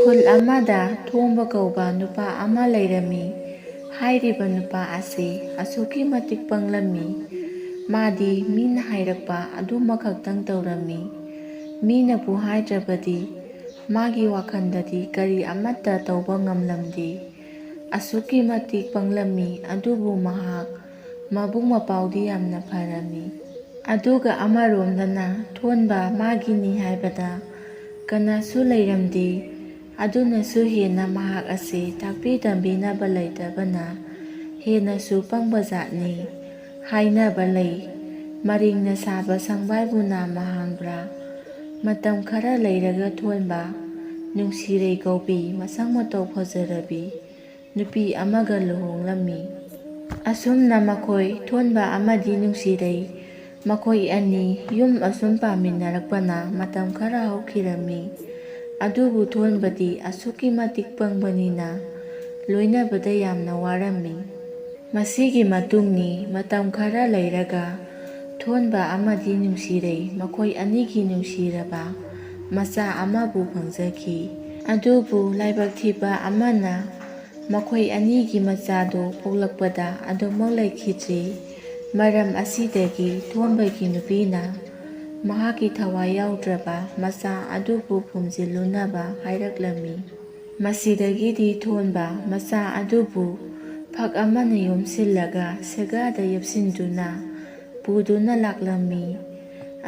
ꯈꯨꯜ ꯑꯃꯗ ꯊꯣꯡꯕ ꯀꯧꯕ ꯅꯨꯄꯥ ꯑꯃ ꯂꯩꯔꯝꯃꯤ꯫ ꯍꯥꯏꯔꯤꯕ ꯅꯨꯄꯥ ꯑꯁꯤ ꯑꯁꯨꯛꯀꯤ ꯃꯇꯤꯛ ꯄꯪꯂꯝꯃꯤ꯫ ꯃꯥꯗꯤ ꯃꯤꯅ ꯍꯥꯏꯔꯛꯄ ꯑꯗꯨꯃꯈꯛꯇꯪ ꯇꯧꯔꯝꯃꯤ꯫ ꯃꯤꯅꯕꯨ ꯍꯥꯏꯗ꯭ꯔꯕꯗꯤ ꯃꯥꯒꯤ ꯋꯥꯈꯜꯗꯗꯤ ꯀꯔꯤ ꯑꯃꯠꯇ ꯇꯧꯕ ꯉꯝꯂꯝꯗꯦ꯫ ꯑꯁꯨꯛꯀꯤ ꯃꯇꯤꯛ ꯄꯪꯂꯝꯃꯤ ꯑꯗꯨꯕꯨ ꯃꯍꯥꯛ ꯃꯕꯨꯡ ꯃꯄꯥꯎꯗꯤ ꯌꯥꯝꯅ ꯐꯔꯝꯃꯤ꯫ ꯑꯗꯨꯒ ꯑꯃꯔꯣꯝꯗꯅ ꯊꯣꯟꯕ ꯃꯥꯒꯤꯅꯤ ꯍꯥꯏꯕꯗ ꯀꯅꯥꯁꯨ ꯂꯩꯔꯝꯗꯦ꯫ ꯑꯗꯨꯅꯁꯨ ꯍꯦꯟꯅ ꯃꯍꯥꯛ ꯑꯁꯤ ꯇꯥꯛꯄꯤ ꯇꯝꯕꯤꯅꯕ ꯂꯩꯇꯕꯅ ꯍꯦꯟꯅꯁꯨ ꯄꯪꯕꯖꯥꯠꯅꯤ꯫ ꯍꯥꯏꯅꯕ ꯂꯩ, ꯃꯔꯤꯡꯅ ꯁꯥꯕ ꯁꯪꯕꯥꯏꯕꯨ ꯅꯥꯝꯃ ꯍꯥꯡꯕ꯭ꯔꯥ? ꯃꯇꯝ ꯈꯔ ꯂꯩꯔꯒ ꯊꯣꯟꯕ ꯅꯨꯡꯁꯤꯔꯩ ꯀꯧꯕꯤ ꯃꯁꯛ ꯃꯇꯧ ꯐꯖꯔꯕꯤ ꯅꯨꯄꯤ ꯑꯃꯒ ꯂꯨꯍꯣꯡꯂꯝꯃꯤ꯫ ꯑꯁꯨꯝꯅ ꯃꯈꯣꯏ ꯊꯣꯟꯕ ꯑꯃꯗꯤ ꯅꯨꯡꯁꯤꯔꯩ ꯃꯈꯣꯏ ꯑꯅꯤ ꯌꯨꯝ ꯑꯁꯨꯝ ꯄꯥꯟꯃꯤꯟꯅꯔꯛꯄꯅ ꯃꯇꯝ ꯈꯔ ꯍꯧꯈꯤꯔꯝꯃꯤ꯫ ꯑꯗꯨꯕꯨ ꯊꯣꯟꯕꯗꯤ ꯑꯁꯨꯛꯀꯤ ꯃꯇꯤꯛ ꯄꯪꯕꯅꯤꯅ ꯂꯣꯏꯅꯕꯗ ꯌꯥꯝꯅ ꯋꯥꯔꯝꯃꯤ꯫ ꯃꯁꯤꯒꯤ ꯃꯇꯨꯡꯅꯤ ꯃꯇꯝ ꯈꯔ ꯂꯩꯔꯒ ꯊꯣꯟꯕ ꯑꯃꯗꯤ ꯅꯨꯡꯁꯤꯔꯩ ꯃꯈꯣꯏ ꯑꯅꯤꯒꯤ ꯅꯨꯡꯁꯤꯔꯕ ꯃꯆꯥ ꯑꯃꯕꯨ ꯐꯪꯖꯈꯤ꯫ ꯑꯗꯨꯕꯨ ꯂꯥꯏꯕꯛ ꯊꯤꯕ ꯑꯃꯅ ꯃꯈꯣꯏ ꯑꯅꯤꯒꯤ ꯃꯆꯥꯗꯨ ꯄꯣꯛꯂꯛꯄꯗ ꯑꯗꯨꯃꯛ ꯂꯩꯈꯤꯗ꯭ꯔꯦ꯫ ꯃꯔꯝ ꯑꯁꯤꯗꯒꯤ ꯊꯣꯟꯕꯒꯤ ꯅꯨꯄꯤꯅ ꯃꯍꯥꯛꯀꯤ ꯊꯋꯥꯏ ꯌꯥꯎꯗ꯭ꯔꯕ ꯃꯆꯥ ꯑꯗꯨꯕꯨ ꯐꯨꯝꯖꯤꯜꯂꯨꯅꯕ ꯍꯥꯏꯔꯛꯂꯝꯃꯤ꯫ ꯃꯁꯤꯗꯒꯤꯗꯤ ꯊꯣꯟꯕ ꯃꯆꯥ ꯑꯗꯨꯕꯨ ꯐꯛ ꯑꯃꯅ ꯌꯣꯝꯁꯤꯜꯂꯒ ꯁꯦꯒꯥꯗ ꯌꯦꯞꯁꯤꯟꯗꯨꯅ ꯄꯨꯗꯨꯅ ꯂꯥꯛꯂꯝꯃꯤ꯫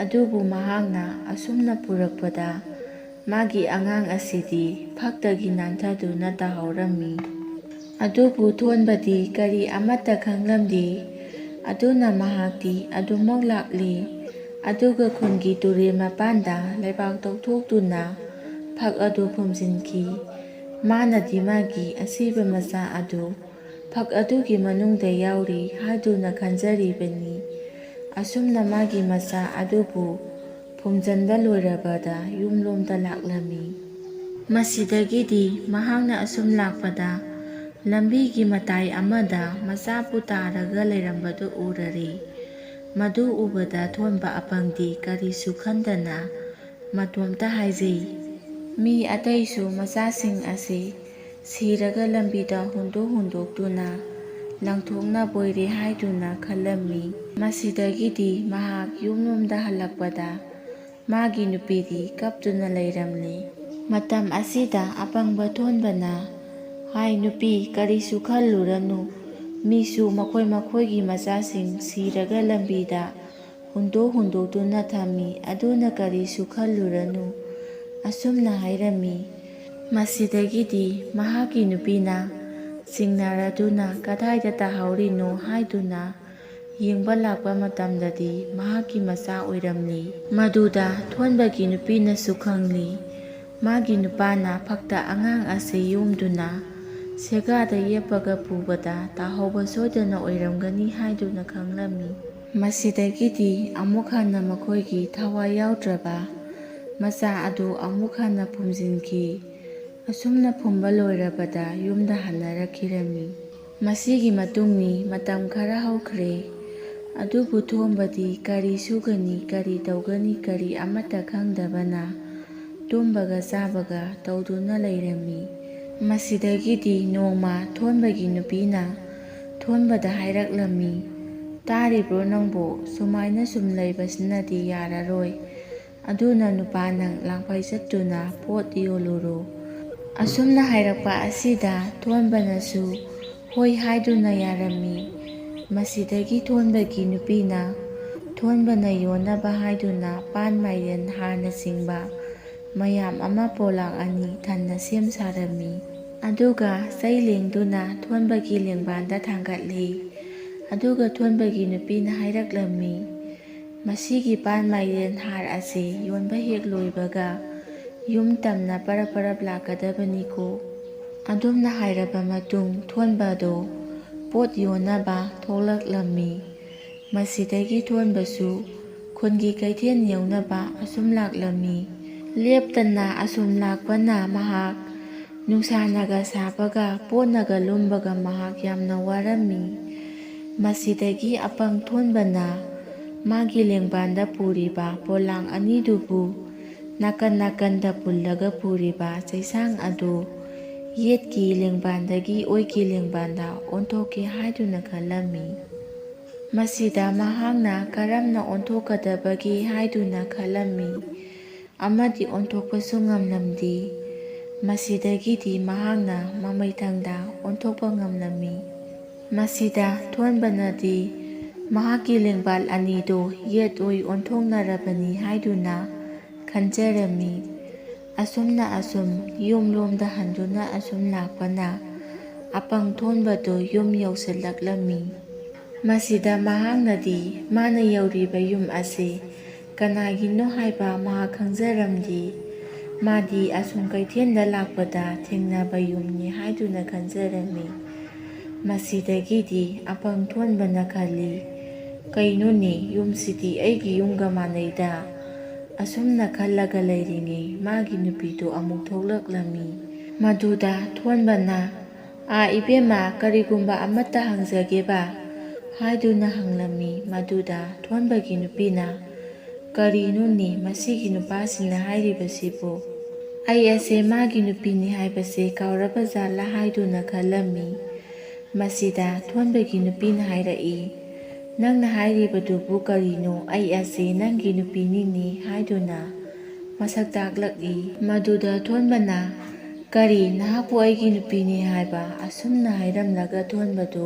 ꯑꯗꯨꯕꯨ ꯃꯍꯥꯛꯅ ꯑꯁꯨꯝꯅ ꯄꯨꯔꯛꯄꯗ ꯃꯥꯒꯤ ꯑꯉꯥꯡ ꯑꯁꯤꯗꯤ ꯐꯛꯇꯒꯤ ꯅꯥꯟꯊꯗꯨꯅ ꯇꯥꯍꯧꯔꯝꯃꯤ꯫ ꯑꯗꯨꯕꯨ ꯊꯣꯟꯕꯗꯤ ꯀꯔꯤ ꯑꯃꯠꯇ ꯈꯪꯂꯝꯗꯦ꯫ ꯑꯗꯨꯅ ꯃꯍꯥꯛꯇꯤ ꯑꯗꯨꯃꯛ ꯂꯥꯛꯂꯦ꯫ ꯑꯗꯨꯒ ꯈꯨꯟꯒꯤ ꯇꯨꯔꯦꯜ ꯃꯄꯥꯟꯗ ꯂꯩꯕꯥꯛ ꯇꯧꯊꯣꯛꯇꯨꯅ ꯐꯛ ꯑꯗꯨ ꯐꯨꯝꯖꯤꯟꯈꯤ꯫ ꯃꯥꯅꯗꯤ ꯃꯥꯒꯤ ꯑꯁꯤꯕ ꯃꯆꯥ ꯑꯗꯨ ꯐꯛ ꯑꯗꯨꯒꯤ ꯃꯅꯨꯡꯗ ꯌꯥꯎꯔꯤ ꯍꯥꯏꯗꯨꯅ ꯈꯟꯖꯔꯤꯕꯅꯤ꯫ ꯑꯁꯨꯝꯅ ꯃꯥꯒꯤ ꯃꯆꯥ ꯑꯗꯨꯕꯨ ꯐꯨꯝꯖꯟꯕ ꯂꯣꯏꯔꯕꯗ ꯌꯨꯝꯂꯣꯝꯗ ꯂꯥꯛꯂꯝꯃꯤ꯫ ꯃꯁꯤꯗꯒꯤꯗꯤ ꯃꯍꯥꯛꯅ ꯑꯁꯨꯝ ꯂꯥꯛꯄꯗ ꯂꯝꯕꯤꯒꯤ ꯃꯇꯥꯏ ꯑꯃꯗ ꯃꯆꯥꯕꯨ ꯇꯥꯔꯒ ꯂꯩꯔꯝꯕꯗꯨ ꯎꯔꯔꯦ꯫ ꯃꯗꯨ ꯎꯕꯗ ꯊꯣꯟꯕ ꯑꯄꯪꯗꯤ ꯀꯔꯤꯁꯨ ꯈꯟꯗꯅ ꯃꯇꯣꯝꯇ ꯍꯥꯏꯖꯩ, ꯃꯤ ꯑꯇꯩꯁꯨ ꯃꯆꯥꯁꯤꯡ ꯑꯁꯤ ꯁꯤꯔꯒ ꯂꯝꯕꯤꯗ ꯍꯨꯟꯗꯣꯛꯇꯨꯅ ꯂꯪꯊꯣꯛꯅꯕꯣꯏꯔꯦ ꯍꯥꯏꯗꯨꯅ ꯈꯜꯂꯝꯃꯤ꯫ ꯃꯁꯤꯗꯒꯤꯗꯤ ꯃꯍꯥꯛ ꯌꯨꯝꯂꯣꯝꯗ ꯍꯜꯂꯛꯄꯗ ꯃꯥꯒꯤ ꯅꯨꯄꯤꯗꯤ ꯀꯞꯇꯨꯅ ꯂꯩꯔꯝꯂꯦ꯫ ꯃꯇꯝ ꯑꯁꯤꯗ ꯑꯄꯪꯕ ꯊꯣꯟꯕꯅ, ꯍꯥꯏ ꯅꯨꯄꯤ, ꯀꯔꯤꯁꯨ ꯈꯜꯂꯨꯔꯅꯨ, ꯃꯤꯁꯨ ꯃꯈꯣꯏ ꯃꯈꯣꯏꯒꯤ ꯃꯆꯥꯁꯤꯡ ꯁꯤꯔꯒ ꯂꯝꯕꯤꯗ ꯍꯨꯟꯗꯣꯛꯇꯨꯅ ꯊꯝꯃꯤ, ꯑꯗꯨꯅ ꯀꯔꯤꯁꯨ ꯈꯜꯂꯨꯔꯅꯨ, ꯑꯁꯨꯝꯅ ꯍꯥꯏꯔꯝꯃꯤ꯫ ꯃꯁꯤꯗꯒꯤꯗꯤ ꯃꯍꯥꯛꯀꯤ ꯅꯨꯄꯤꯅ ꯆꯤꯡꯅꯔꯗꯨꯅ ꯀꯗꯥꯏꯗ ꯇꯥꯍꯧꯔꯤꯅꯣ ꯍꯥꯏꯗꯨꯅ ꯌꯦꯡꯕ ꯂꯥꯛꯄ ꯃꯇꯝꯗꯗꯤ ꯃꯍꯥꯛꯀꯤ ꯃꯆꯥ ꯑꯣꯏꯔꯝꯂꯦ꯫ ꯃꯗꯨꯗ ꯊꯣꯟꯕꯒꯤ ꯅꯨꯄꯤꯅꯁꯨ ꯈꯪꯂꯦ꯫ ꯃꯥꯒꯤ ꯅꯨꯄꯥꯅ ꯐꯛꯇ ꯑꯉꯥꯡ ꯑꯁꯤ ꯌꯣꯝꯗꯨꯅ ꯁꯦꯒꯥꯗ ꯌꯦꯞꯄꯒ ꯄꯨꯕꯗ ꯇꯥꯍꯧꯕ ꯁꯣꯏꯗꯅ ꯑꯣꯏꯔꯝꯒꯅꯤ ꯍꯥꯏꯗꯨꯅ ꯈꯪꯂꯝꯃꯤ꯫ ꯃꯁꯤꯗꯒꯤꯗꯤ ꯑꯃꯨꯛ ꯍꯟꯅ ꯃꯈꯣꯏꯒꯤ ꯊꯋꯥꯏ ꯌꯥꯎꯗ꯭ꯔꯕ ꯃꯆꯥ ꯑꯗꯨ ꯑꯃꯨꯛ ꯍꯟꯅ ꯐꯨꯝꯖꯤꯟꯈꯤ꯫ ꯑꯁꯨꯝꯅ ꯐꯨꯝꯕ ꯂꯣꯏꯔꯕꯗ ꯌꯨꯝꯗ ꯍꯟꯅꯔꯛꯈꯤꯔꯝꯃꯤ꯫ ꯃꯁꯤꯒꯤ ꯃꯇꯨꯡꯅꯤ ꯃꯇꯝ ꯈꯔ ꯍꯧꯈ꯭ꯔꯦ꯫ ꯑꯗꯨꯕꯨ ꯊꯣꯟꯕꯗꯤ ꯀꯔꯤ ꯁꯨꯒꯅꯤ, ꯀꯔꯤ ꯇꯧꯒꯅꯤ, ꯀꯔꯤ ꯑꯃꯠꯇ ꯈꯪꯗꯕꯅ ꯇꯨꯝꯕꯒ ꯆꯥꯕꯒ ꯇꯧꯗꯨꯅ ꯂꯩꯔꯝꯃꯤ꯫ ꯃꯁꯤꯗꯒꯤꯗꯤ ꯅꯣꯡꯃ ꯊꯣꯟꯕꯒꯤ ꯅꯨꯄꯤꯅ ꯊꯣꯟꯕꯗ ꯍꯥꯏꯔꯛꯂꯝꯃꯤ, ꯇꯥꯔꯤꯕ꯭ꯔꯣ ꯅꯪꯕꯣ, ꯁꯨꯃꯥꯏꯅ ꯁꯨꯝ ꯂꯩꯕꯁꯤꯅꯗꯤ ꯌꯥꯔꯔꯣꯏ꯫ ꯑꯗꯨꯅ ꯅꯨꯄꯥ ꯅꯪ ꯂꯥꯡꯐꯩ ꯆꯠꯇꯨꯅ ꯄꯣꯠ ꯌꯣꯜꯂꯨꯔꯣ꯫ ꯑꯁꯨꯝꯅ ꯍꯥꯏꯔꯛꯄ ꯑꯁꯤꯗ ꯊꯣꯟꯕꯅꯁꯨ ꯍꯣꯏ ꯍꯥꯏꯗꯨꯅ ꯌꯥꯔꯝꯃꯤ꯫ ꯃꯁꯤꯗꯒꯤ ꯊꯣꯟꯕꯒꯤ ꯅꯨꯄꯤꯅ ꯊꯣꯟꯕꯅ ꯌꯣꯟꯅꯕ ꯍꯥꯏꯗꯨꯅ ꯄꯥꯟ ꯃꯥꯏꯔꯦꯟ ꯍꯥꯔꯅꯆꯤꯡꯕ ꯃꯌꯥꯝ ꯑꯃ ꯄꯣꯂꯥꯡ ꯑꯅꯤ ꯊꯟꯅ ꯁꯦꯝ ꯁꯥꯔꯝꯃꯤ꯫ ꯑꯗꯨꯒ ꯆꯩ ꯂꯦꯡꯗꯨꯅ ꯊꯣꯟꯕꯒꯤ ꯂꯦꯡꯕꯥꯟꯗ ꯊꯥꯡꯒꯠꯂꯤ꯫ ꯑꯗꯨꯒ ꯊꯣꯟꯕꯒꯤ ꯅꯨꯄꯤꯅ ꯍꯥꯏꯔꯛꯂꯝꯃꯤ, ꯃꯁꯤꯒꯤ ꯄꯥꯟ ꯃꯥꯏꯔꯦꯟ ꯍꯥꯔ ꯑꯁꯤ ꯌꯣꯟꯕ ꯍꯦꯛ ꯂꯣꯏꯕꯒ ꯌꯨꯝ ꯇꯝꯅ ꯄꯔꯞ ꯄꯔꯞ ꯂꯥꯛꯀꯗꯕꯅꯤꯀꯣ꯫ ꯑꯗꯨꯝꯅ ꯍꯥꯏꯔꯕ ꯃꯇꯨꯡ ꯊꯣꯟꯕꯗꯣ ꯄꯣꯠ ꯌꯣꯟꯅꯕ ꯊꯣꯛꯂꯛꯂꯝꯃꯤ꯫ ꯃꯁꯤꯗꯒꯤ ꯊꯣꯟꯕꯁꯨ ꯈꯨꯟꯒꯤ ꯀꯩꯊꯦꯜ ꯌꯧꯅꯕ ꯑꯁꯨꯝ ꯂꯥꯛꯂꯝꯃꯤ꯫ ꯂꯦꯞꯇꯅ ꯑꯁꯨꯝ ꯂꯥꯛꯄꯅ ꯃꯍꯥꯛ ꯅꯨꯡꯁꯥꯅꯒ ꯁꯥꯕꯒ ꯄꯣꯠꯅꯒ ꯂꯨꯝꯕꯒ ꯃꯍꯥꯛ ꯌꯥꯝꯅ ꯋꯥꯔꯝꯃꯤ꯫ ꯃꯁꯤꯗꯒꯤ ꯑꯄꯪ ꯊꯣꯟꯕꯅ ꯃꯥꯒꯤ ꯂꯦꯡꯕꯥꯟꯗ ꯄꯨꯔꯤꯕ ꯄꯣꯂꯥꯡ ꯑꯅꯤꯗꯨꯕꯨ ꯅꯥꯀꯟ ꯅꯥꯀꯟꯗ ꯄꯨꯜꯂꯒ ꯄꯨꯔꯤꯕ ꯆꯩꯁꯥꯡ ꯑꯗꯨ ꯌꯦꯠꯀꯤ ꯂꯦꯡꯕꯥꯟꯗꯒꯤ ꯑꯣꯏꯒꯤ ꯂꯦꯡꯕꯥꯟꯗ ꯑꯣꯟꯊꯣꯛꯀꯦ ꯍꯥꯏꯗꯨꯅ ꯈꯜꯂꯝꯃꯤ꯫ ꯃꯁꯤꯗ ꯃꯍꯥꯛꯅ ꯀꯔꯝꯅ ꯑꯣꯟꯊꯣꯛꯀꯗꯕꯒꯦ ꯍꯥꯏꯗꯨꯅ ꯈꯜꯂꯝꯃꯤ ꯑꯃꯗꯤ ꯑꯣꯟꯊꯣꯛꯄꯁꯨ ꯉꯝꯂꯝꯗꯦ꯫ ꯃꯁꯤꯗꯒꯤꯗꯤ ꯃꯍꯥꯛꯅ ꯃꯃꯩꯊꯪꯗ ꯑꯣꯟꯊꯣꯛꯄ ꯉꯝꯂꯝꯃꯤ꯫ ꯃꯁꯤꯗ ꯊꯣꯟꯕꯅꯗꯤ ꯃꯍꯥꯛꯀꯤ ꯂꯦꯡꯕꯥꯟ ꯑꯅꯤꯗꯨ ꯌꯦꯠ ꯑꯣꯏ ꯑꯣꯟꯊꯣꯛꯅꯔꯕꯅꯤ ꯍꯥꯏꯗꯨꯅ ꯈꯟꯖꯔꯝꯃꯤ꯫ ꯑꯁꯨꯝꯅ ꯑꯁꯨꯝ ꯌꯨꯝꯂꯣꯝꯗ ꯍꯟꯗꯨꯅ ꯑꯁꯨꯝ ꯂꯥꯛꯄꯅ ꯑꯄꯪ ꯊꯣꯟꯕꯗꯨ ꯌꯨꯝ ꯌꯧꯁꯤꯜꯂꯛꯂꯝꯃꯤ꯫ ꯃꯁꯤꯗ ꯃꯍꯥꯛꯅꯗꯤ ꯃꯥꯅ ꯌꯧꯔꯤꯕ ꯌꯨꯝ ꯑꯁꯤ ꯀꯅꯥꯒꯤꯅꯣ ꯍꯥꯏꯕ ꯃꯍꯥꯛ ꯈꯪꯖꯔꯝꯗꯦ꯫ ꯃꯥꯗꯤ ꯑꯁꯨꯝ ꯀꯩꯊꯦꯜꯗ ꯂꯥꯛꯄꯗ ꯊꯦꯡꯅꯕ ꯌꯨꯝꯅꯤ ꯍꯥꯏꯗꯨꯅ ꯈꯟꯖꯔꯝꯃꯤ꯫ ꯃꯁꯤꯗꯒꯤꯗꯤ ꯑꯄꯪ ꯊꯣꯟꯕꯅ ꯈꯜꯂꯤ, ꯀꯩꯅꯣꯅꯦ ꯌꯨꯝꯁꯤꯗꯤ ꯑꯩꯒꯤ ꯌꯨꯝꯒ ꯃꯥꯟꯅꯩꯗ꯫ ꯑꯁꯨꯝꯅ ꯈꯜꯂꯒ ꯂꯩꯔꯤꯉꯩ ꯃꯥꯒꯤ ꯅꯨꯄꯤꯗꯨ ꯑꯃꯨꯛ ꯊꯣꯛꯂꯛꯂꯝꯃꯤ꯫ ꯃꯗꯨꯗ ꯊꯣꯟꯕꯅ "ꯏꯕꯦꯝꯃ, ꯀꯔꯤꯒꯨꯝꯕ ꯑꯃꯠꯇ ꯍꯪꯖꯒꯦꯕ" ꯍꯥꯏꯗꯨꯅ ꯍꯪꯂꯝꯃꯤ꯫ ꯃꯗꯨꯗ ꯊꯣꯟꯕꯒꯤ ꯅꯨꯄꯤꯅ "ꯀꯔꯤꯅꯣꯅꯦ ꯃꯁꯤꯒꯤ ꯅꯨꯄꯥꯁꯤꯅ ꯍꯥꯏꯔꯤꯕꯁꯤꯕꯨ? ꯑꯩ ꯑꯁꯦ ꯃꯥꯒꯤ ꯅꯨꯄꯤꯅꯤ ꯍꯥꯏꯕꯁꯦ ꯀꯥꯎꯔꯕꯖꯥꯠꯂꯥ" ꯍꯥꯏꯗꯨꯅ ꯈꯜꯂꯝꯃꯤ꯫ ꯃꯁꯤꯗ ꯊꯣꯟꯕꯒꯤ ꯅꯨꯄꯤꯅ ꯍꯥꯏꯔꯛꯏ, "ꯅꯪꯅ ꯍꯥꯏꯔꯤꯕꯗꯨꯕꯨ ꯀꯔꯤꯅꯣ? ꯑꯩ ꯑꯁꯦ ꯅꯪꯒꯤ ꯅꯨꯄꯤꯅꯤꯅꯦ" ꯍꯥꯏꯗꯨꯅ ꯃꯁꯛ ꯇꯥꯛꯂꯛꯏ꯫ ꯃꯗꯨꯗ ꯊꯣꯟꯕꯅ "ꯀꯔꯤ, ꯅꯍꯥꯛꯄꯨ ꯑꯩꯒꯤ ꯅꯨꯄꯤꯅꯤ ꯍꯥꯏꯕ?" ꯑꯁꯨꯝꯅ ꯍꯥꯏꯔꯝꯂꯒ ꯊꯣꯟꯕꯗꯨ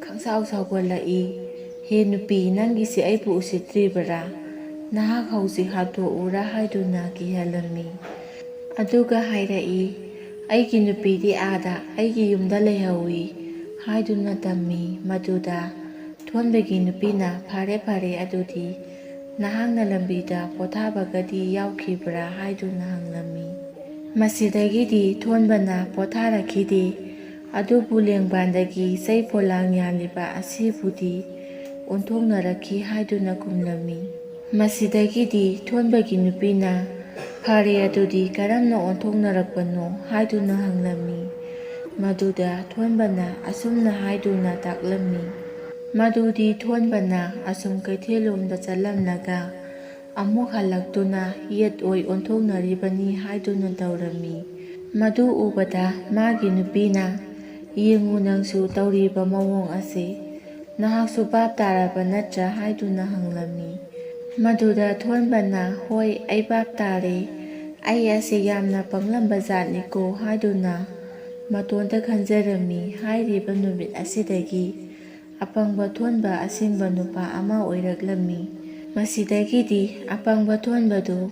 ꯈꯪꯁꯥꯎ ꯁꯥꯎꯒꯠꯂꯛꯏ꯫ "ꯍꯦ ꯅꯨꯄꯤ, ꯅꯪꯒꯤꯁꯦ ꯑꯩꯕꯨ ꯎꯁꯤꯠꯇ꯭ꯔꯤꯕꯔꯥ? ꯅꯍꯥꯛ ꯍꯧꯖꯤꯛ ꯍꯥꯠꯇꯣꯛꯎꯔꯥ" ꯍꯥꯏꯗꯨꯅ ꯀꯤꯍꯜꯂꯝꯃꯤ꯫ ꯑꯗꯨꯒ ꯍꯥꯏꯔꯛꯏ, "ꯑꯩꯒꯤ ꯅꯨꯄꯤꯗꯤ ꯑꯥꯗ ꯑꯩꯒꯤ ꯌꯨꯝꯗ ꯂꯩꯍꯧꯏ" ꯍꯥꯏꯗꯨꯅ ꯇꯝꯃꯤ꯫ ꯃꯗꯨꯗ ꯊꯣꯟꯕꯒꯤ ꯅꯨꯄꯤꯅ "ꯐꯔꯦ ꯐꯔꯦ, ꯑꯗꯨꯗꯤ ꯅꯍꯥꯛꯅ ꯂꯝꯕꯤꯗ ꯄꯣꯊꯥꯕꯒꯗꯤ ꯌꯥꯎꯈꯤꯕ꯭ꯔꯥ" ꯍꯥꯏꯗꯨꯅ ꯍꯪꯂꯝꯃꯤ꯫ ꯃꯁꯤꯗꯒꯤꯗꯤ ꯊꯣꯟꯕꯅ "ꯄꯣꯊꯥꯔꯛꯈꯤꯗꯦ, ꯑꯗꯨꯕꯨ ꯂꯦꯡꯕꯥꯟꯗꯒꯤ ꯆꯩ ꯄꯣꯂꯥꯡ ꯌꯥꯜꯂꯤꯕ ꯑꯁꯤꯕꯨꯗꯤ ꯑꯣꯟꯊꯣꯛꯅꯔꯛꯈꯤ" ꯍꯥꯏꯗꯨꯅ ꯈꯨꯝꯂꯝꯃꯤ꯫ ꯃꯁꯤꯗꯒꯤꯗꯤ ꯊꯣꯟꯕꯒꯤ ꯅꯨꯄꯤꯅ "ꯐꯔꯦ, ꯑꯗꯨꯗꯤ ꯀꯔꯝꯅ ꯑꯣꯟꯊꯣꯛꯅꯔꯛꯄꯅꯣ" ꯍꯥꯏꯗꯨꯅ ꯍꯪꯂꯝꯃꯤ꯫ ꯃꯗꯨꯗ ꯊꯣꯟꯕꯅ ꯑꯁꯨꯝꯅ ꯍꯥꯏꯗꯨꯅ ꯇꯥꯛꯂꯝꯃꯤ ꯃꯗꯨꯗꯤ ꯊꯣꯟꯕꯅ ꯑꯁꯨꯝ ꯀꯩꯊꯦꯜꯂꯣꯝꯗ ꯆꯠꯂꯝꯂꯒ ꯑꯃꯨꯛ ꯍꯜꯂꯛꯇꯨꯅ ꯌꯦꯠ ꯑꯣꯏ ꯑꯣꯟꯊꯣꯛꯅꯔꯤꯕꯅꯤ ꯍꯥꯏꯗꯨꯅ ꯇꯧꯔꯝꯃꯤ꯫ ꯃꯗꯨ ꯎꯕꯗ ꯃꯥꯒꯤ ꯅꯨꯄꯤꯅ "ꯌꯦꯡꯉꯨ ꯅꯪꯁꯨ ꯇꯧꯔꯤꯕ ꯃꯑꯣꯡ ꯑꯁꯤ, ꯅꯍꯥꯛꯁꯨ ꯚꯥꯞ ꯇꯥꯔꯕ ꯅꯠꯇ꯭ꯔꯥ" ꯍꯥꯏꯗꯨꯅ ꯍꯪꯂꯝꯃꯤ꯫ ꯃꯗꯨꯗ ꯊꯣꯟꯕꯅ "ꯍꯣꯏ, ꯑꯩ ꯚꯥꯞ ꯇꯥꯔꯦ, ꯑꯩ ꯑꯁꯤ ꯌꯥꯝꯅ ꯄꯪꯂꯝꯕ ꯖꯥꯠꯅꯤꯀꯣ" ꯍꯥꯏꯗꯨꯅ ꯃꯇꯣꯟꯗ ꯈꯟꯖꯔꯝꯃꯤ꯫ ꯍꯥꯏꯔꯤꯕ ꯅꯨꯃꯤꯠ ꯑꯁꯤꯗꯒꯤ ꯑꯄꯪꯕ ꯊꯣꯟꯕ ꯑꯁꯤꯡꯕ ꯅꯨꯄꯥ ꯑꯃ ꯑꯣꯏꯔꯛꯂꯝꯃꯤ꯫ ꯃꯁꯤꯗꯒꯤꯗꯤ ꯑꯄꯪꯕ ꯊꯣꯟꯕꯗꯨ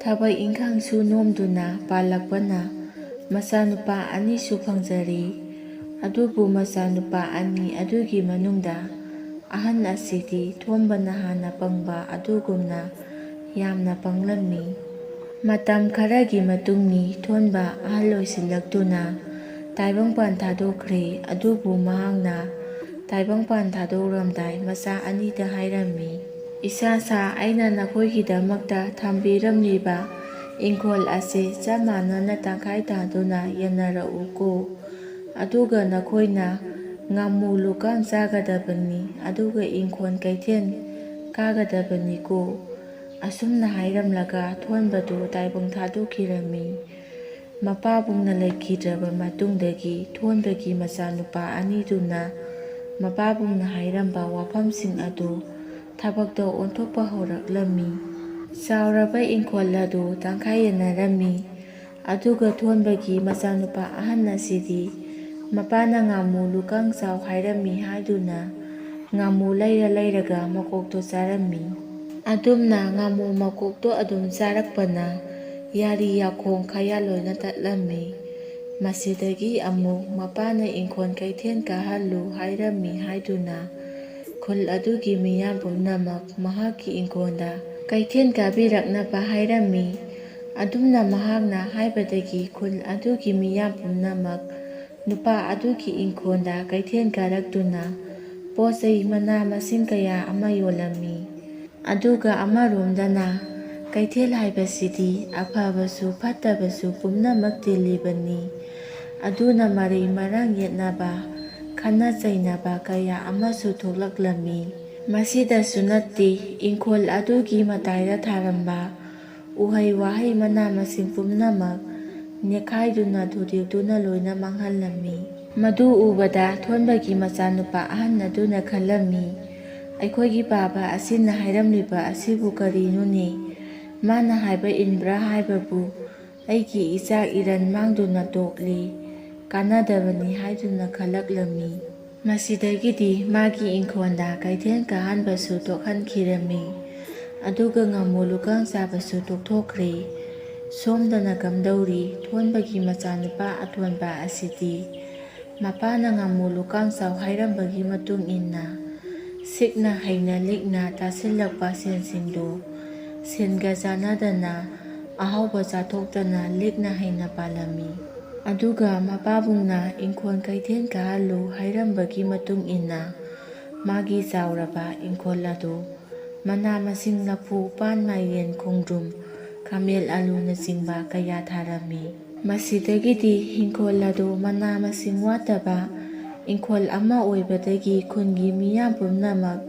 ꯊꯕꯛ ꯏꯟꯈꯥꯡꯁꯨ ꯅꯣꯝꯗꯨꯅ ꯄꯥꯜꯂꯛꯄꯅ ꯃꯆꯥꯅꯨꯄꯥ ꯑꯅꯤꯁꯨ ꯐꯪꯖꯔꯦ꯫ ꯑꯗꯨꯕꯨ ꯃꯆꯥꯅꯨꯄꯥ ꯑꯅꯤ ꯑꯗꯨꯒꯤ ꯃꯅꯨꯡꯗ ꯑꯍꯟ ꯑꯁꯤꯗꯤ ꯊꯣꯟꯕꯅ ꯍꯥꯟꯅ ꯄꯪꯕ ꯑꯗꯨꯒꯨꯝꯅ ꯌꯥꯝꯅ ꯄꯪꯂꯝꯃꯤ꯫ ꯃꯇꯝ ꯈꯔꯒꯤ ꯃꯇꯨꯡꯅꯤ ꯊꯣꯟꯕ ꯑꯍꯜ ꯑꯣꯏꯁꯤꯜꯂꯛꯇꯨꯅ ꯇꯥꯏꯕꯪꯄꯥꯟ ꯊꯥꯗꯣꯛꯈ꯭ꯔꯦ꯫ ꯑꯗꯨꯕꯨ ꯃꯍꯥꯛꯅ ꯇꯥꯏꯕꯪꯄꯥꯟ ꯊꯥꯗꯣꯛꯔꯝꯗꯥꯏ ꯃꯆꯥ ꯑꯅꯤꯗ ꯍꯥꯏꯔꯝꯃꯤ, "ꯏꯆꯥꯁꯥ, ꯑꯩꯅ ꯅꯈꯣꯏꯒꯤꯗꯃꯛꯇ ꯊꯝꯕꯤꯔꯝꯂꯤꯕ ꯏꯪꯈꯣꯜ ꯑꯁꯤ ꯆꯞ ꯃꯥꯟꯅꯅ ꯇꯪꯈꯥꯏ ꯇꯥꯗꯨꯅ ꯌꯦꯟꯅꯔꯛꯎꯀꯣ꯫ ꯑꯗꯨꯒ ꯅꯈꯣꯏꯅ ꯉꯥꯃꯨ ꯂꯨꯀꯥꯝ ꯆꯥꯒꯗꯕꯅꯤ, ꯑꯗꯨꯒ ꯏꯪꯈꯣꯜ ꯀꯩꯊꯦꯜ ꯀꯥꯒꯗꯕꯅꯤꯀꯣ"꯫ ꯑꯁꯨꯝꯅ ꯍꯥꯏꯔꯝꯂꯒ ꯊꯣꯟꯕꯗꯨ ꯇꯥꯏꯕꯪ ꯊꯥꯗꯣꯛꯈꯤꯔꯝꯃꯤ꯫ ꯃꯄꯥꯕꯨꯡꯅ ꯂꯩꯈꯤꯗ꯭ꯔꯕ ꯃꯇꯨꯡꯗꯒꯤ ꯊꯣꯟꯕꯒꯤ ꯃꯆꯥꯅꯨꯄꯥ ꯑꯅꯤꯗꯨꯅ ꯃꯄꯥꯕꯨꯡꯅ ꯍꯥꯏꯔꯝꯕ ꯋꯥꯐꯝꯁꯤꯡ ꯑꯗꯨ ꯊꯕꯛꯇ ꯑꯣꯟꯊꯣꯛꯄ ꯍꯧꯔꯛꯂꯝꯃꯤ꯫ ꯆꯥꯎꯔꯕ ꯏꯪꯈꯣꯜ ꯑꯗꯨ ꯇꯪꯈꯥꯏ ꯌꯦꯟꯅꯔꯝꯃꯤ꯫ ꯑꯗꯨꯒ ꯊꯣꯟꯕꯒꯤ ꯃꯆꯥꯅꯨꯄꯥ ꯑꯍꯟ ꯑꯁꯤꯗꯤ ꯃꯄꯥꯅ ꯉꯥꯃꯨ ꯂꯨꯀꯥꯝ ꯆꯥꯎ ꯍꯥꯏꯔꯝꯃꯤ ꯍꯥꯏꯗꯨꯅ ꯉꯥꯃꯨ ꯂꯩꯔ ꯂꯩꯔꯒ ꯃꯀꯣꯛꯇꯣ ꯆꯥꯔꯝꯃꯤ꯫ ꯑꯗꯨꯝꯅ ꯉꯥꯃꯨ ꯃꯀꯣꯛꯇꯣ ꯑꯗꯨꯝ ꯆꯥꯔꯛꯄꯅ ꯌꯥꯔꯤ ꯌꯥꯈꯣꯡ ꯀꯌꯥ ꯂꯣꯏꯅ ꯇꯠꯂꯝꯃꯤ꯫ ꯃꯁꯤꯗꯒꯤ ꯑꯃꯨꯛ ꯃꯄꯥꯅ ꯏꯪꯈꯣꯜ ꯀꯩꯊꯦꯜ ꯀꯥꯍꯜꯂꯨ ꯍꯥꯏꯔꯝꯃꯤ ꯍꯥꯏꯗꯨꯅ ꯈꯨꯜ ꯑꯗꯨꯒꯤ ꯃꯤꯌꯥꯝ ꯄꯨꯝꯅꯃꯛ ꯃꯍꯥꯛꯀꯤ ꯏꯪꯈꯣꯜꯗ ꯀꯩꯊꯦꯜ ꯀꯥꯕꯤꯔꯛꯅꯕ ꯍꯥꯏꯔꯝꯃꯤ꯫ ꯑꯗꯨꯝꯅ ꯃꯍꯥꯛꯅ ꯍꯥꯏꯕꯗꯒꯤ ꯈꯨꯜ ꯑꯗꯨꯒꯤ ꯃꯤꯌꯥꯝ ꯄꯨꯝꯅꯃꯛ ꯅꯨꯄꯥ ꯑꯗꯨꯒꯤ ꯏꯪꯈꯣꯜꯗ ꯀꯩꯊꯦꯜ ꯀꯥꯔꯛꯇꯨꯅ ꯄꯣꯠ-ꯆꯩ ꯃꯅꯥ ꯃꯁꯤꯡ ꯀꯌꯥ ꯑꯃ ꯌꯣꯜꯂꯝꯃꯤ꯫ ꯑꯗꯨꯒ ꯑꯃꯔꯣꯝꯗꯅ ꯀꯩꯊꯦꯜ ꯍꯥꯏꯕꯁꯤꯗꯤ ꯑꯐꯕꯁꯨ ꯐꯠꯇꯕꯁꯨ ꯄꯨꯝꯅꯃꯛ ꯇꯤꯜꯂꯤꯕꯅꯤ꯫ ꯑꯗꯨꯅ ꯃꯔꯩ ꯃꯔꯥꯡ ꯌꯦꯠꯅꯕ, ꯈꯟꯅ ꯆꯩꯅꯕ ꯀꯌꯥ ꯑꯃꯁꯨ ꯊꯣꯛꯂꯛꯂꯝꯃꯤ꯫ ꯃꯁꯤꯗꯁꯨ ꯅꯠꯇꯦ, ꯏꯪꯈꯣꯜ ꯑꯗꯨꯒꯤ ꯃꯇꯥꯏꯗ ꯊꯥꯔꯝꯕ ꯎꯍꯩ ꯋꯥꯍꯩ ꯃꯅꯥ ꯃꯁꯤꯡ ꯄꯨꯝꯅꯃꯛ ꯅꯦꯠꯈꯥꯏꯗꯨꯅ ꯊꯨꯗꯦꯛꯇꯨꯅ ꯂꯣꯏꯅ ꯃꯥꯡꯍꯜꯂꯝꯃꯤ꯫ ꯃꯗꯨ ꯎꯕꯗ ꯊꯣꯟꯕꯒꯤ ꯃꯆꯥꯅꯨꯄꯥ ꯑꯍꯟ ꯑꯗꯨꯅ ꯈꯜꯂꯝꯃꯤ, ꯑꯩꯈꯣꯏꯒꯤ ꯕꯥꯕꯥ ꯑꯁꯤꯅ ꯍꯥꯏꯔꯝꯂꯤꯕ ꯑꯁꯤꯕꯨ ꯀꯔꯤꯅꯣꯅꯦ? ꯃꯥꯅ ꯍꯥꯏꯕ ꯏꯟꯕ꯭ꯔꯥ ꯍꯥꯏꯕꯕꯨ ꯑꯩꯒꯤ ꯏꯆꯥꯛ ꯏꯔꯟ ꯃꯥꯡꯗꯨꯅ ꯇꯣꯛꯂꯤ, ꯀꯥꯟꯅꯗꯕꯅꯤ ꯍꯥꯏꯗꯨꯅ ꯈꯜꯂꯛꯂꯝꯃꯤ꯫ ꯃꯁꯤꯗꯒꯤꯗꯤ ꯃꯥꯒꯤ ꯏꯪꯈꯣꯜꯗ ꯀꯩꯊꯦꯜ ꯀꯥꯍꯟꯕꯁꯨ ꯇꯣꯛꯍꯟꯈꯤꯔꯝꯃꯤ꯫ ꯑꯗꯨꯒ ꯉꯥꯃꯨ ꯂꯨꯀꯥꯡ ꯆꯥꯕꯁꯨ ꯇꯣꯛꯊꯣꯛꯈ꯭ꯔꯦ꯫ ꯁꯣꯝꯗꯅ ꯀꯝꯗꯧꯔꯤ? ꯊꯣꯟꯕꯒꯤ ꯃꯆꯥꯅꯨꯄꯥ ꯑꯇꯣꯟꯕ ꯑꯁꯤꯗꯤ ꯃꯄꯥꯅ ꯉꯥꯃꯨ ꯂꯨꯀꯥꯡ ꯆꯥꯎ ꯍꯥꯏꯔꯝꯕꯒꯤ ꯃꯇꯨꯡ ꯏꯟꯅ ꯁꯤꯛꯅ ꯍꯩꯅ ꯂꯤꯛꯅ ꯇꯥꯁꯤꯜꯂꯛꯄ ꯁꯦꯟꯁꯤꯡꯗꯨ ꯁꯤꯟꯒ ꯆꯥꯟꯅꯗꯅ ꯑꯍꯥꯎꯕ ꯆꯥꯊꯣꯛꯇꯅ ꯂꯤꯛꯅ ꯍꯩꯅ ꯄꯥꯜꯂꯝꯃꯤ꯫ ꯑꯗꯨꯒ ꯃꯄꯥꯕꯨꯡꯅ ꯏꯪꯈꯣꯜ ꯀꯩꯊꯦꯜ ꯀꯥꯍꯜꯂꯨ ꯍꯥꯏꯔꯝꯕꯒꯤ ꯃꯇꯨꯡ ꯏꯟꯅ ꯃꯥꯒꯤ ꯆꯥꯎꯔꯕ ꯏꯪꯈꯣꯜ ꯑꯗꯨ ꯃꯅꯥ ꯃꯁꯤꯡ ꯂꯐꯨ, ꯄꯥꯟ, ꯃꯥꯏꯔꯦꯟ, ꯈꯣꯡꯗ꯭ꯔꯨꯝ, ꯈꯥꯃꯦꯟ, ꯑꯂꯨꯅꯆꯤꯡꯕ ꯀꯌꯥ ꯊꯥꯔꯝꯃꯤ꯫ ꯃꯁꯤꯗꯒꯤꯗꯤ ꯏꯪꯈꯣꯜ ꯑꯗꯨ ꯃꯅꯥ ꯃꯁꯤꯡ ꯋꯥꯠꯇꯕ ꯏꯪꯈꯣꯜ ꯑꯃ ꯑꯣꯏꯕꯗꯒꯤ ꯈꯨꯟꯒꯤ ꯃꯤꯌꯥꯝ ꯄꯨꯝꯅꯃꯛ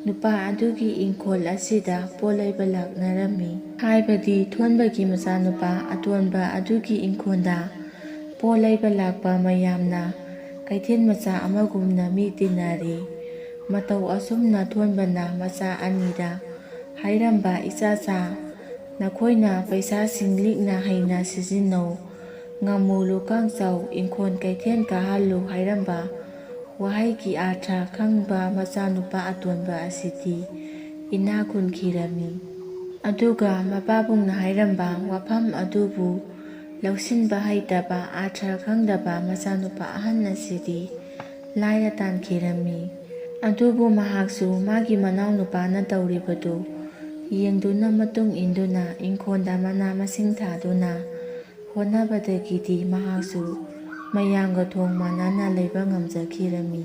ꯅꯨꯄꯥ ꯑꯗꯨꯒꯤ ꯏꯪꯈꯣꯜ ꯑꯁꯤꯗ ꯄꯣꯠ ꯂꯩꯕ ꯂꯥꯛꯅꯔꯝꯃꯤ꯫ ꯍꯥꯏꯕꯗꯤ ꯊꯣꯟꯕꯒꯤ ꯃꯆꯥꯅꯨꯄꯥ ꯑꯇꯣꯟꯕ ꯑꯗꯨꯒꯤ ꯏꯪꯈꯣꯜꯗ ꯄꯣꯠ ꯂꯩꯕ ꯂꯥꯛꯄ ꯃꯌꯥꯝꯅ ꯀꯩꯊꯦꯜ ꯃꯆꯥ ꯑꯃꯒꯨꯝꯅ ꯃꯤ ꯇꯤꯟꯅꯔꯦ꯫ ꯃꯇꯧ ꯑꯁꯨꯝꯅ ꯊꯣꯟꯕꯅ ꯃꯆꯥ ꯑꯅꯤꯗ ꯍꯥꯏꯔꯝꯕ, ꯏꯆꯥꯆꯥ, ꯅꯈꯣꯏꯅ ꯄꯩꯁꯥꯁꯤꯡ ꯂꯤꯛꯅ ꯍꯩꯅ ꯁꯤꯖꯤꯟꯅꯧ, ꯉꯥꯃꯨ ꯂꯨꯀꯥꯡ ꯆꯥꯎ, ꯏꯪꯈꯣꯜ ꯀꯩꯊꯦꯜ ꯀꯥꯍꯜꯂꯨ ꯍꯥꯏꯔꯝꯕ ꯋꯥꯍꯩꯒꯤ ꯑꯔꯊ ꯈꯪꯕ ꯃꯆꯥꯅꯨꯄꯥ ꯑꯇꯣꯟꯕ ꯑꯁꯤꯗꯤ ꯏꯅꯥꯛ ꯈꯨꯟꯈꯤꯔꯝꯃꯤ꯫ ꯑꯗꯨꯒ ꯃꯄꯥꯕꯨꯡꯅ ꯍꯥꯏꯔꯝꯕ ꯋꯥꯐꯝ ꯑꯗꯨꯕꯨ ꯂꯧꯁꯤꯟꯕ ꯍꯩꯇꯕ, ꯑꯔꯊ ꯈꯪꯗꯕ ꯃꯆꯥꯅꯨꯄꯥ ꯑꯍꯟ ꯑꯁꯤꯗꯤ ꯂꯥꯏꯔ ꯇꯥꯟꯈꯤꯔꯝꯃꯤ꯫ ꯑꯗꯨꯕꯨ ꯃꯍꯥꯛꯁꯨ ꯃꯥꯒꯤ ꯃꯅꯥꯎꯅꯨꯄꯥꯅ ꯇꯧꯔꯤꯕꯗꯨ ꯌꯦꯡꯗꯨꯅ ꯃꯇꯨꯡ ꯏꯟꯗꯨꯅ ꯏꯪꯈꯣꯜꯗ ꯃꯅꯥ ꯃꯁꯤꯡ ꯊꯥꯗꯨꯅ ꯍꯣꯠꯅꯕꯗꯒꯤꯗꯤ ꯃꯍꯥꯛꯁꯨ ꯃꯌꯥꯝꯒ ꯊꯣꯡ ꯃꯥꯟꯅꯅ ꯂꯩꯕ ꯉꯝꯖꯈꯤꯔꯝꯃꯤ꯫